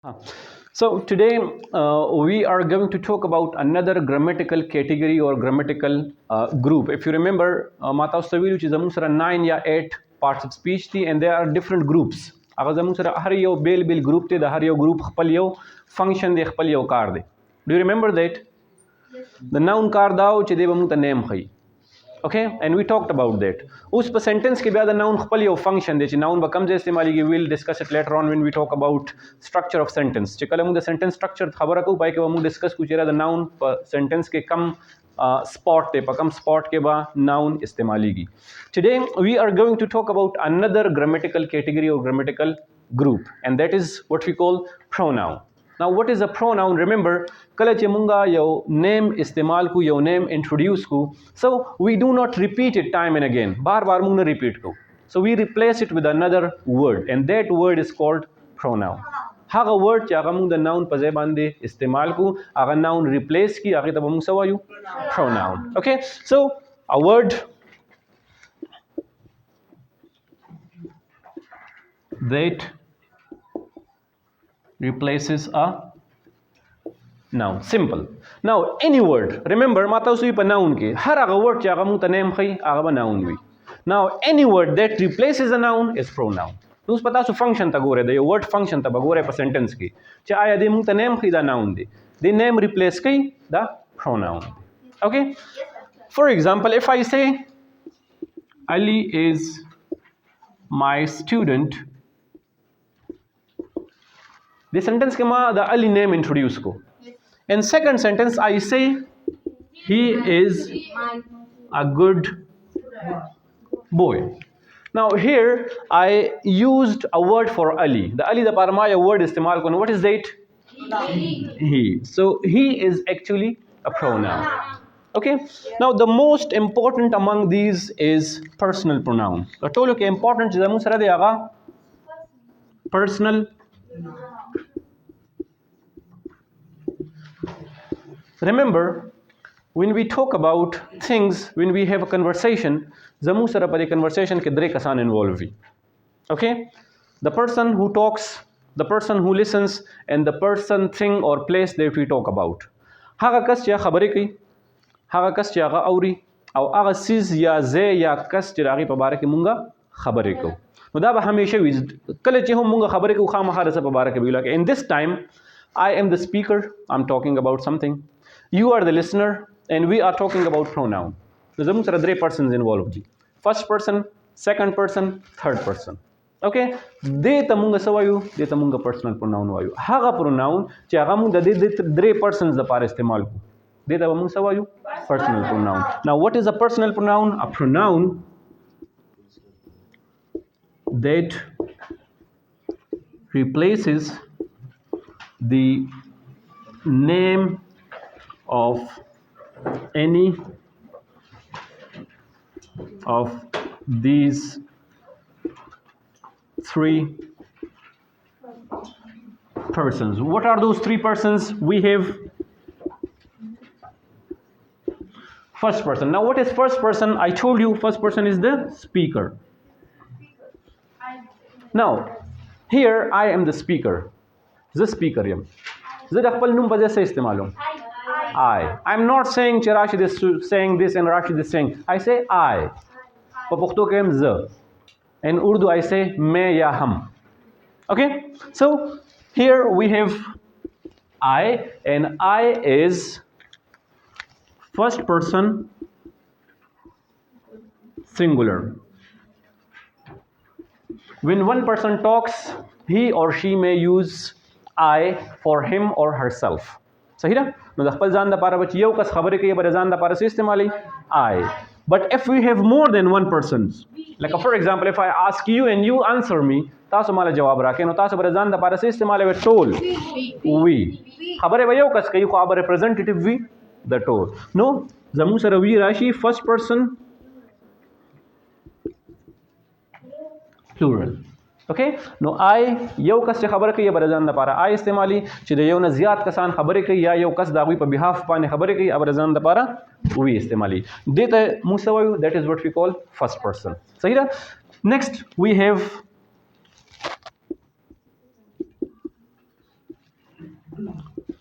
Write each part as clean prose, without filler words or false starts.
Huh. So today we are going to talk about another grammatical category or grammatical group. If you remember, Mata Ustavi, which is among 9 or 8 parts of speech, and there are different groups. Agar among har yo bel group te, the har yo group khpal yo function de khpal yo kar de. Do you remember that? The noun kar dao che de among the name khai. Okay, and we talked about that. उस पर sentence के बाद noun खपल यो function दे noun बकम जे इस्तेमाली की we'll discuss it later on when we talk about structure of sentence. चिकल मुझे sentence structure खबर को पाए के वो मुझे discuss कुछ इरा the noun पर sentence के कम spot ते पर कम spot के बाद noun इस्तेमाली की. Today we are going to talk about another grammatical category or grammatical group, and that is what we call pronoun. Now, what is a pronoun? Remember, kala che munga yo name istemal ku yo name introduce ku. So we do not repeat it time and again. Bar bar mungna repeat ku. So we replace it with another word, and that word is called pronoun. Haga word che aga mung the noun pa bande istemal ku, aga noun replace ki aga taba mung sawayu pronoun. Okay, so a word that replaces a noun. Simple. Now any word, remember mata usui pa noun ke har aga word cha aga mu tanem khai aga noun wi. Now any word that replaces a noun is pronoun. Nus pata su function ta gore the word function ta bagore pa sentence ki cha aya de mu tanem khai da noun de. The name replace kai the pronoun. Okay? For example, if I say Ali is my student, the sentence ke ma the Ali name introduce ko. In second sentence, I say he is a good boy. Now here I used a word for Ali. The Ali the paramaya word istemal kono. What is that? He. So he is actually a pronoun. Okay. Now the most important among these is personal pronoun. I told you that important is personal. Remember, when we talk about things, when we have a conversation, zamu sara pare conversation ke dre kasan involve. Okay? The person who talks, the person who listens, and the person, thing, or place that we talk about. Haga kas ya khabari ki, haga kas ya ga auri, au aga siz ya ze ya kas tiragi pa bare ke munga khabari ko. No da ba hamesha wi kale che hum munga khabari ko khama harasa pa bare ke bila ke. In this time, I am the speaker, I'm talking about something. You are the listener, and we are talking about pronoun. There's three persons involved. First person, second person, third person. Okay? De tamunga sawayu, de tamunga personal pronoun wayu. Haga pronoun, che aga mung de three persons da par istemal ku. De tamunga sawayu, personal pronoun. Now, what is a personal pronoun? A pronoun that replaces the name of any of these three persons. What are those three persons? We have first person. Now what is first person? I told you first person is the speaker. Now here I am the speaker. The speaker yam. I'm not saying Rashid is saying this and Rashid is saying. I say I. In Urdu I say me ya hum. Okay? So here we have I, and I is first person singular. When one person talks, he or she may use I for him or herself. Sahi na? No da khpal zan da para bach yau kas khabare ke bare zan da para se istemali I. But if we have more than one persons, like for example, if I ask you and you answer me, tasu mala jawab rakhe no tasu bare zan da para se istemali we told we. Khabare ba yau kas kai ko representative we the told. No, zamu sara we rashi first person plural. Okay? No I yau kas khabar kai barazan da para I istemali چې د یو نه زیات کسان خبرې کوي یا یو کس دا غوي په behalf باندې خبرې کوي ابرزان da para we istemali. Deta musawayu, that is what we call first person. صحیح ده. Next we have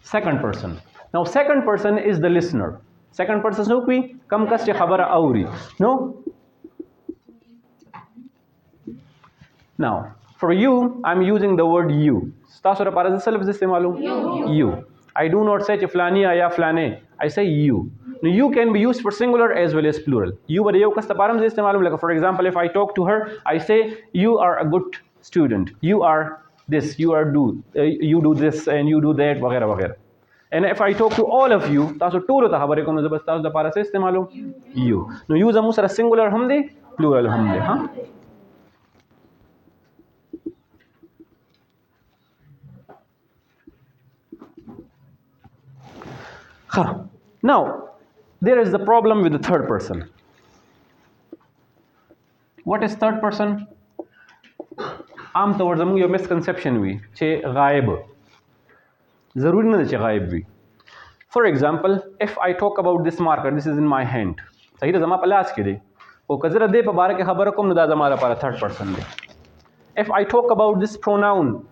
second person. Now second person is the listener. Second person is who? Kam kas che khabar auri. No. Now for you I'm using the word you. Tasu ra para se lafz istemalum you. I do not say flaniya ya flane. I say you. Now you can be used for singular as well as plural. You bade yow kas taparam se istemalum. Like for example, if I talk to her, I say you are a good student. You are this. You do this and you do that. Wagera wagera. And if I talk to all of you, tasu tulu ta khabare ko bas tasu da para se istemalum you. Now use a musara singular hum de, plural hum de. Huh? Now, there is the problem with the third person. What is third person? आम तौर से मुझे misconception हुई चे गायब ज़रूरी नहीं चे गायब भी. For example, if I talk about this marker, this is in my hand. सही तो जमा पलास के दे. वो कज़रा दे पर बारे के खबर को मुदा जमा पारा third person they. If I talk about this pronoun,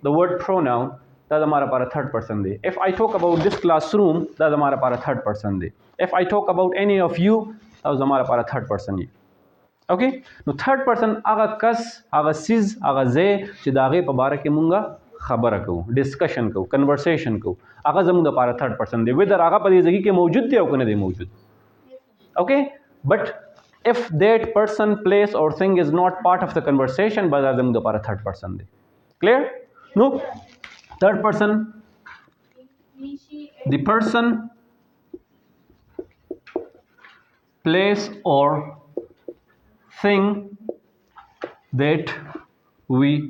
the word pronoun, that हमारा पारा third person they. If I talk about this classroom, that हमारा पारा third person they. If I talk about any of you, that हमारा पारा third person ये. Okay? No third person आगा कस, आगा सिज, आगा जे, चिदागे पबारा के मुंगा खबर को, discussion को, conversation को, आगा जमुंदा पारा third person दे. Whether आगा पदी जगी के मौजूद थे या कोने दे मौजूद. Okay? But if that person, place or thing is not part of the conversation, बस जमुंदा पारा third person they. Clear? No? Third person, the person, place or thing that we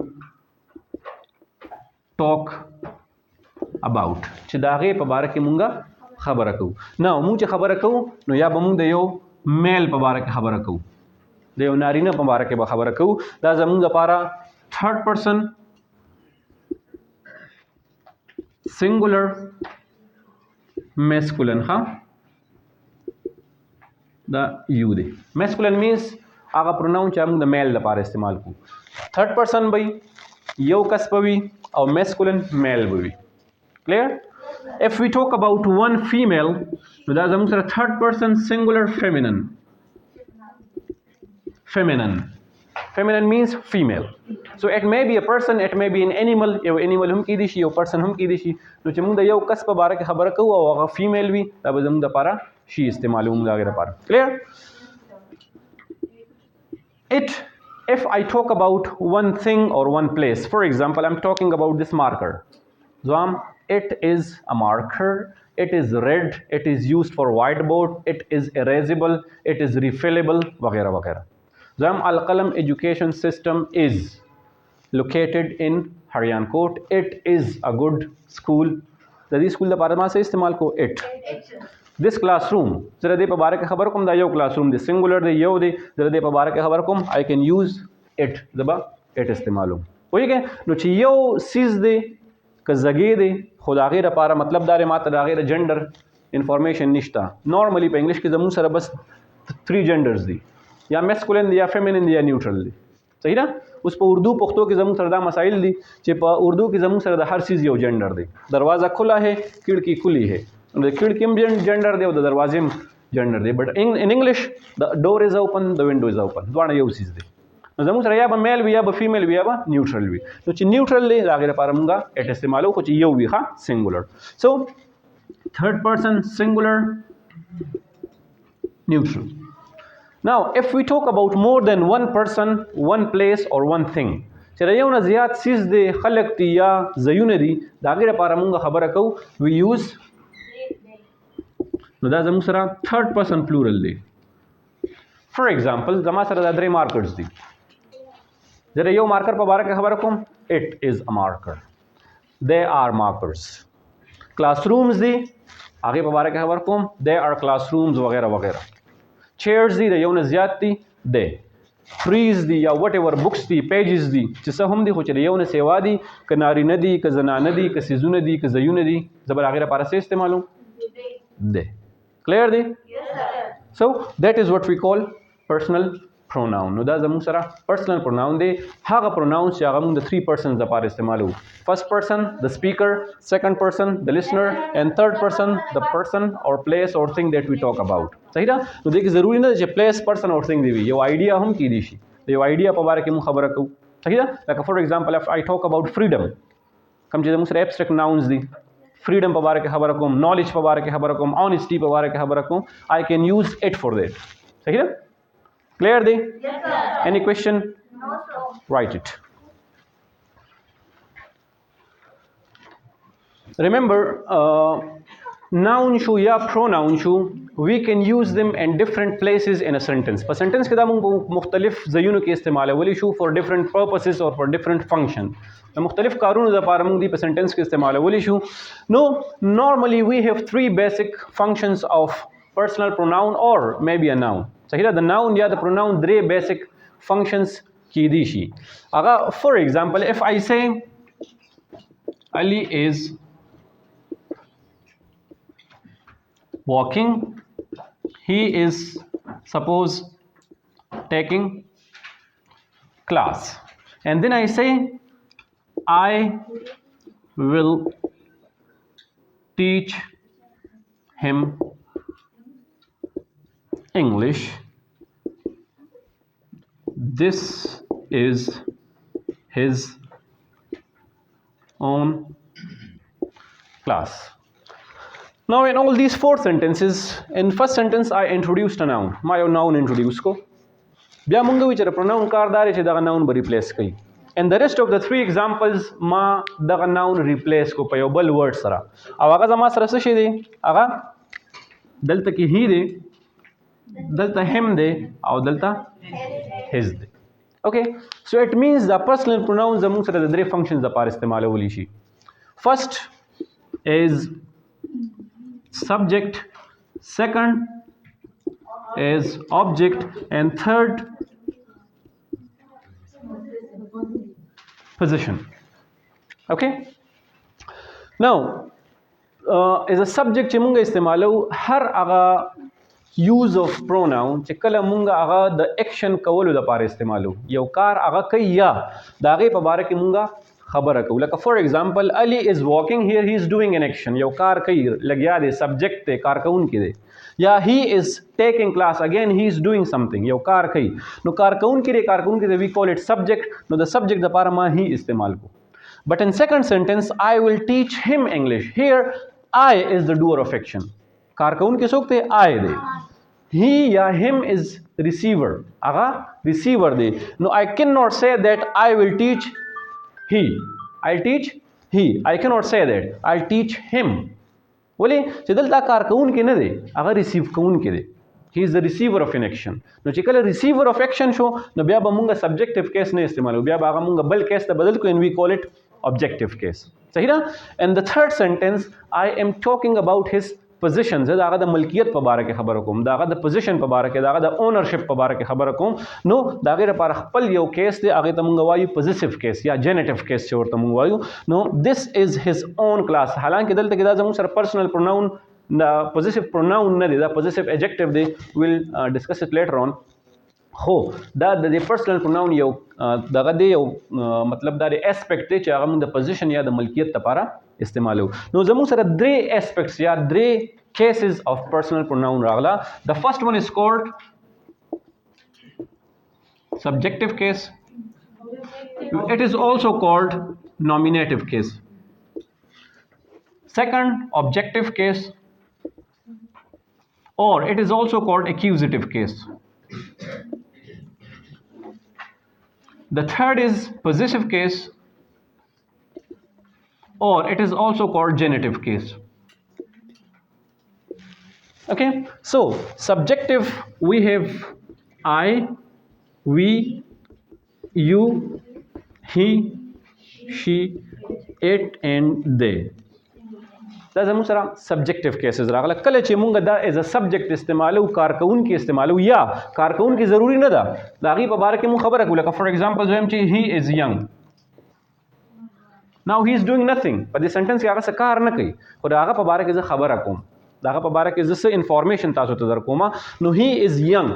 talk about. Chidage pabarak munga khabarako. Now muche khabarako no ya bamung de yo male pabarak khabarako. De yo narina pabarak ba khabarako. Da zamunga para third person, singular, masculine. The you de. Masculine means Agha pronoun चाहे the male लपारे इस्तेमाल को. Third person भाई यो कस पवी और masculine male भी. Clear? If we talk about one female, तो that's a third person singular feminine. Feminine. Feminine means female. So it may be a person, it may be an animal. Yo animal हम की दिशी, यो person हम की दिशी. तो चमुंदा यो कस प बारे के खबर को और आगा female भी तब जमुंदा पारा she इस्तेमाल होंगे आगे पारा. Clear? If I talk about one thing or one place, for example, I'm talking about this marker. So it is a marker, it is red, it is used for whiteboard, it is erasable, it is refillable, वगैरह वगैरह. So Al-Qalam education system is located in Haryankot. It is a good school. The school the parama se istemal ko it. This classroom, zara de pabarak khabar kum da yo classroom the singular de yo de zara de pabarak khabar kum I can use it daba it istemalum. Hoye ke no chi yo sis de ka zage de khudage ra para matlab dare mat dage gender information nishta. Normally pe English ke zamun sara bas three genders di ya masculine di ya feminine di ya neutral di. सही ना उस पर उर्दू पुख्तों की जमून सरदा मसाइल दी chip Urdu की जमून सरदा हर चीज़ यो gender दे दरवाज़ा खुला है खिड़की खुली है खिड़की में जेंडर दे दरवाजे में gender they but in English the door is open the window is open दोनों यो चीज़ दे जमून सर या मेल भी या फीमेल भी या न्यूट्रल भी तो ची न्यूट्रल ले आगे पारमूंगा एट इस्तेमाल हो कुछ यो भी हाँ singular so third person singular neutral. Now, if we talk about more than one person, one place, or one thing, चलिए ज़ियाद चीज़ दे खलक ती या ज़यून दी दागे पारमूंगा खबर को we use नुदा जमुसरा third person plural they. For example, जमा सरा दादरे markers दी जरा यो marker पर बारक खबर को it is a marker. They are markers. Classrooms दी आगे पर बारक खबर को they are classrooms वगैरह वगैरह. Chairs दी यो नज़ियाती दे trees दी या whatever books दी pages दी जिससे हम दी हो चले यो न सेवा दी कनारी नदी क जना नदी क सिजुन दी क ज़यून दी ज़बर आगे पारा से इस्तेमाल दे. Clear the? Yes sir. So that is what we call personal pronoun. نو دا زموږ سره personal pronoun دی. هغه pronouns چې هغه موږ د 3 persons لپاره استعمالو. First person the speaker, second person the listener, and third person the person or place or thing that we talk about. صحیح ده؟ نو دې کې ضروري نه ده چې place, person or thing دی وي. یو idea هم کیدی شي. د یو idea په باره کې موږ خبره کوو. صحیح ده؟ Like for example if I talk about freedom, کوم چې موږ سره abstract nouns دي. freedom په باره کې خبره کوم, knowledge په باره کې خبره کوم, honesty په باره کې خبره کوم, I can use it for that. صحیح ده؟ Clear دی؟ Yes, sir. Any question? No, sir. Write it. Remember, noun شو یا pronoun شو, we can use them in different places in a sentence. په sentence کې دا موږ مختلف ځایونو کې استعمالولی شو for different purposes or for different functions. د مختلف کارونو لپاره موږ دې په sentence کې استعمالولی شو. No, normally we have 3 basic functions of personal pronoun or maybe a noun. صحیح ده؟ د noun یا د pronoun 3 basic functions کیدی شي. هغه for example if I say Ali is walking, he is suppose taking class, and then I say I will teach him English. This is his own class. Now in all these 4 sentences, in first sentence I introduced a noun. ما یو noun introduce کو. بیا مونږ وی چې pronoun کاردار چې دغه noun به replace کوي. And the rest of the 3 examples ما دغه noun replace کو په یو بل word سره. او هغه زما سره څه شي دی؟ هغه دلته کې he دی, دلته him دی, او دلته his دی. Okay, so it means the personal pronouns زموږ سره د 3 functions لپاره استعمالولی شي. First is subject, second is object, and third position. Okay, now as a subject چې مونږ استعمالو هر هغه use of pronoun چې کله مونږ هغه د action کولو لپاره استعمالو, یو کار هغه کوي یا د هغې په باره کې مونږ خبره کوو. لکه for example Ali is walking, here he is doing an action, یو کار کوي, لګیا دی, subject دی, کارکونکی دی. یا he is taking class, again he is doing something, یو کار کوي. نو کارکونکی دی, کارکونکی دی, we call it subject. نو د subject لپاره ما he استعمال کو. But in second sentence I will teach him English, here I is the doer of action. کارکونکی څوک دی؟ I دی. he یا him is receiver, هغه receiver دی. نو I cannot say that I will teach he, I'll teach he, I cannot say that I'll teach him. ولی چې دلته کارکون کې نه دی, هغه ریسیو کون کې دی. he is the receiver of an action. نو چې کله receiver of action شو نو بیا به مونږ subjective case نه استعمالو, بیا به هغه مونږ بل case ته بدل کو and we call it objective case. صحیح ده؟ And the third sentence I am talking about his position. زه د هغه د ملکیت په باره کې خبره کوم, د هغه د پوزیشن په باره کې, د هغه د اونرشپ په باره کې خبره کوم. نو د هغې لپاره خپل یو کیس دی, هغې ته مونږ وایو پوزیسیو کیس یا جینیټیو کیس چې ورته مونږ وایو. نو this is his own class. حالانکه دلته کې دا زموږ سره پرسنل پروناون, دا پوزیسیو پروناون نه دی, دا پوزیسیو ایجیکټیو دی. ویل ډسکس اټ لیټر آن. خو دا د پرسنل پروناون یو دغه دی, یو مطلب دا دی اسپیکټ دی چې هغه مونږ د پوزیشن یا د ملکیت لپاره استعمالو. نو زموږ سره 3 اسپیکټس یا 3 cases of personal pronoun ragla. The first one is called subjective case. It is also called nominative case. Second, objective case, or it is also called accusative case. The third is possessive case, or it is also called genitive case. Okay, so subjective we have I, we, you, he, she, it and they. دا زموږ سره subjective cases راغله. کله چې مونږ دا as a subject استعمالو, کارکونکي استعمالو یا کارکونکي ضروری نه ده, د هغې په باره کې مونږ خبره کوو. لکه for example زه وایم چې he is young, now he is doing nothing. په دې سنټنس کې هغه څه کار نه کوي, خو د هغه په باره کې زه خبره کوم, دغه په باره کې زه څه انفارمیشن تاسو ته درکوم. نو he is young,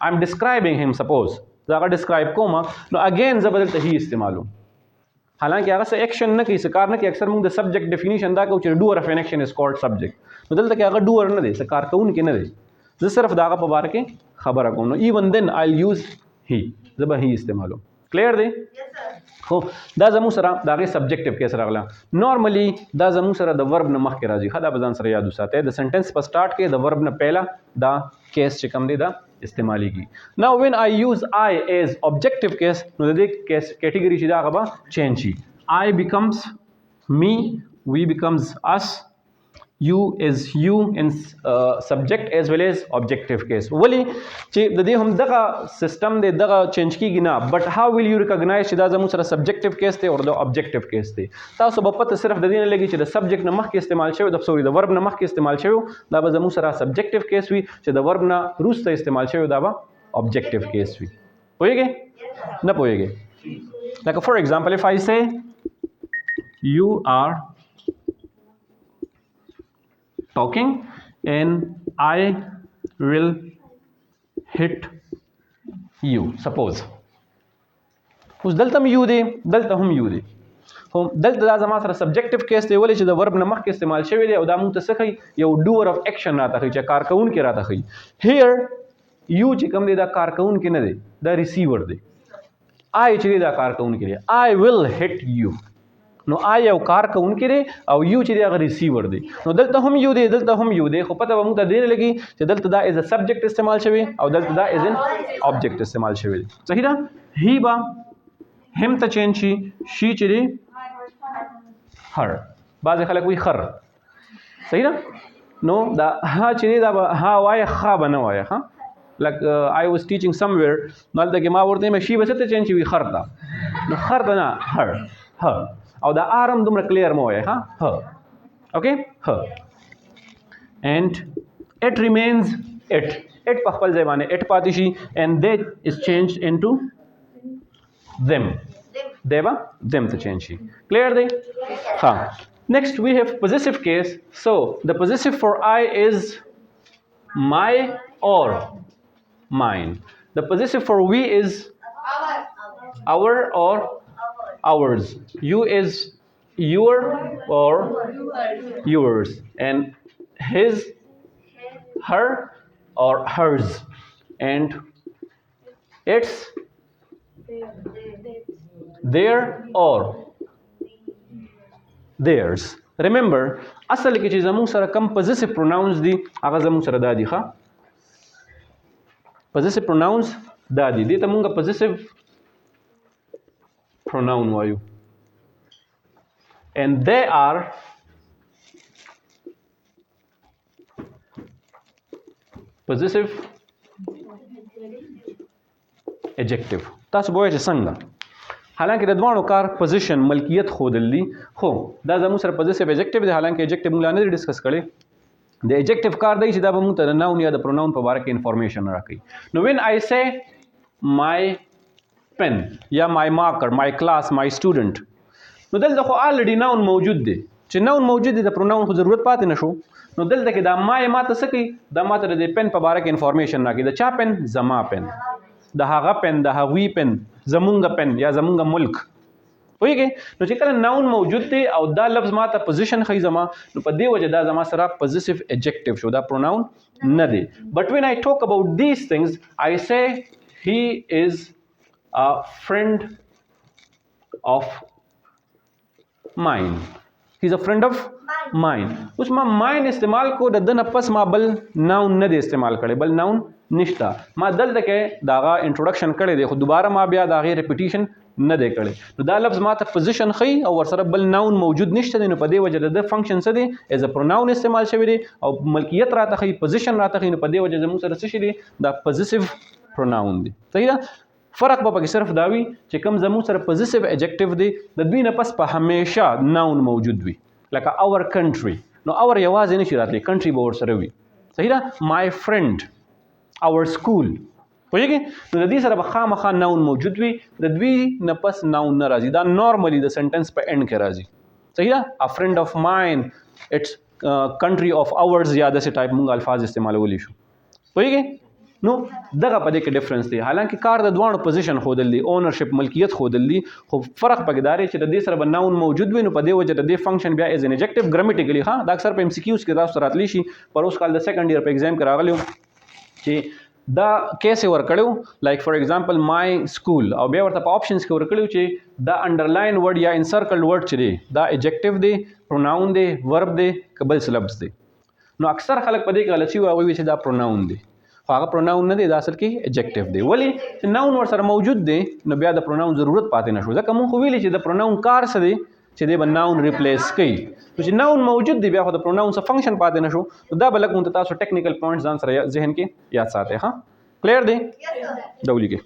I'm describing him suppose دا هغه describe کوم نو again زه به دلته he استعمالوم حالانکه هغه څه اکشن نه کوي څه کار نه کوي اکثر موږ د سبجیکټ ډیفینیشن دا کوو چې ډوور اف ان اکشن از کالډ سبجیکټ نو دلته کې هغه ډوور نه دی څه کار کوونکی نه دی زه صرف د هغه په باره کې خبره کوم نو ایون دین آیل یوز هی زه به هی استعمالوم کلیر دی خو دا زموږ سره د هغې سبجیکټیو کیس راغله نارملی دا زموږ سره د ورب نه مخکې راځي ښه دا به ځان سره یاد وساتئ د سنټنس په سټارټ کې د ورب نه پهله دا کیس چې کوم دی دا استعمالیږي نو وین آی یوز آی ایز objective case نو د دې کیس کیټګري چې دا هغه به چینج شي I becomes me, we becomes us, you is you in subject as well as objective case. ولی چې د دې هم دغه سیستم دی دغه چینج کیږي نه بٹ how will you recognize چې دا زموږ سره subjective case دی او د objective case دی تاسو به پته صرف د دې نه لګي چې د سبجیکټ نه مخکې استعمال شوی د سوري د ورب نه مخکې استعمال شوی دا به زموږ سره subjective case وي چې د ورب نه وروسته استعمال شوی دا به objective case وي پوهیږئ نه پوهیږئ like for example if I say you are talking and I will hit you suppose اوس دلته هم یو دی دلته هم یو دی خو دلته دا زما سره سبجیکټیو کیس دی ولې چې د ورب نه مخکې استعمال شوی دی او دا موږ ته څه ښیي یو ډوور اف ایکشن راته ښیي چې کارکوونکی راته ښیي هیر یو چې کوم دی دا کارکوونکی نه دی دا ریسیور دی آی چې دی دا کارکوونکی دی آی ول هټ یو نو آی یو کار کوونکی دی او یو چې دی هغه ریسیور دی نو دلته هم یو دی دلته هم یو دی خو پته به موږ ته دې نه لګي چې دلته دا ایز ا سبجیکټ استعمال شوی او دلته دا ایز ان آبجیکټ استعمال شوی دی صحیح ده هی به هم ته چینج شي شي چې دی هر بعضې خلک وایي خر صحیح ده نو دا ها چې دی دا به ها وایه ښه به نه وایه ښه like I was teaching somewhere نو هلته کې ما ورته وایم شي به څه ته چینج شي وي خر ته نو خر ته نه هر ه او دا آرم دومره کلیر مو وایه ها ه اوکې ه and it remains it په خپل ځای باندې it پاتې شي and that is changed into them دی به them ته چینج شي کلیر دی ها next we have possessive case so the possessive for I is my or mine the possessive for we is our or ours you is your or yours and his her or hers and it's their or theirs remember اصل کې چې زموږ سره کم possessive pronouns دي هغه زموږ سره دا دي ښه possessive pronouns دا دي دې ته مونږ possessive pronoun وایو and they are possessive adjective تاسو به وایئ چې څنګه حالانکه د دواړو کار پوزیشن ملکیت ښودل دي خو دا زموږ سره possessive adjective دی حالانکه adjective موږ لا نه دي ډسکس کړی د adjective کار دی چې دا به موږ ته د noun یا د pronoun په باره کې انفارمیشن راکوي نو when I say my pen یا my marker my class my student نو دلته خو already noun موجود دی چې noun موجود دی د pronoun خو ضرورت پاتې نشو نو دلته کې دا my ماته څه کوي دا ماته د پن په باره کې انفارمیشن راکوي د چا پن زما پن د هغه پن د هغوی پن زمونږ پن یا زمونږ ملک پوهیږئ نو چې کله ناون موجود دی او دا لفظ ماته پوزیشن ښیي زما نو په دې وجه دا زما سره possessive adjective شو دا pronoun نه دی but when I talk about these things I say he is a friend of mine he's a friend of mine اوس ما mine استعمال کو د ده نه پس ما بل noun نه دی استعمال کړی بل noun نشته ما دلته کې د هغه انټروډکشن کړی دی خو دوباره ما بیا د هغې ریپیټیشن نه دی کړی نو دا لفظ ما ته پوزیشن ښیي او ورسره بل ناون موجود نشته دی نو په دې وجه د ده فنکشن څه دی ایز ا پروناون استعمال شوی دی او ملکیت راته ښیي پوزیشن راته ښیي نو په دې وجه زموږ سره څه شي دی دا پوزیسیو پروناون دی صحیح ده فرق به پکې صرف دا وي چې کوم زموږ سره پوزیسیو ایجکټیو دی د دوی نه پس په همیشه ناون موجود وي لکه اور کنټري نو اور یوازې نشي راتلی کنټري به ورسره وي صحیح ده مای فرینډ our school پوهیږئ نو د دې سره به خامخا ناون موجود وي د دوی نه پس ناون نه راځي دا نارملی د سنټنس په اینډ کې راځي صحیح ده a friend of mine it's country of ours یا داسې ټایپ موږ الفاظ استعمالولی شو پوهیږئ نو دغه په دې کې ډیفرنس دی. حالانکه کار د دوانو پوزیشن ښودل دي، اونرشپ ملکیت ښودل دي، خو فرق پکې دا دی چې د دې سره به ناون موجود وي، نو په دې وجه د دې فنکشن بیا از ان ایجکټیو ګرامټیکلی ها دا اکثر په ام سی کیوز کې تاسو راتلی شي. پر اوس کال د سیکنډ ایئر په ایگزام کې راغلی چې دا کیسې ورکړو لایک فار ایگزامپل مای سکول، او بیا ورته په آپشنز کې ورکړو چې دا انډرلاین ورډ یا انسرکلډ ورډ چې دی دا ایجکټیو دی، پروناون دی، ورب دی، که بل څه لفظ دی. نو اکثر خلک په دې کې غلطي وایي چې دا پروناون دی، خو هغه پروناون نه دی، دا اصل کې ایجکټیو دی. ولې چې ناون ورسره موجود دی نو بیا د پروناون ضرورت پاتې نشو، ځکه مونږ خو ویلي چې د پروناون کار څه دی چې دی به ناون ریپلیس کوي. نو چې ناون موجود دی بیا خو د پروناون څه فنکشن پاتې نشو. نو دا به لږ مونږ ته تاسو ټیکنیکل پوینټس ځان سره ذهن کې یاد ساتئ. ها کلیر دی؟ دا ولیکئ.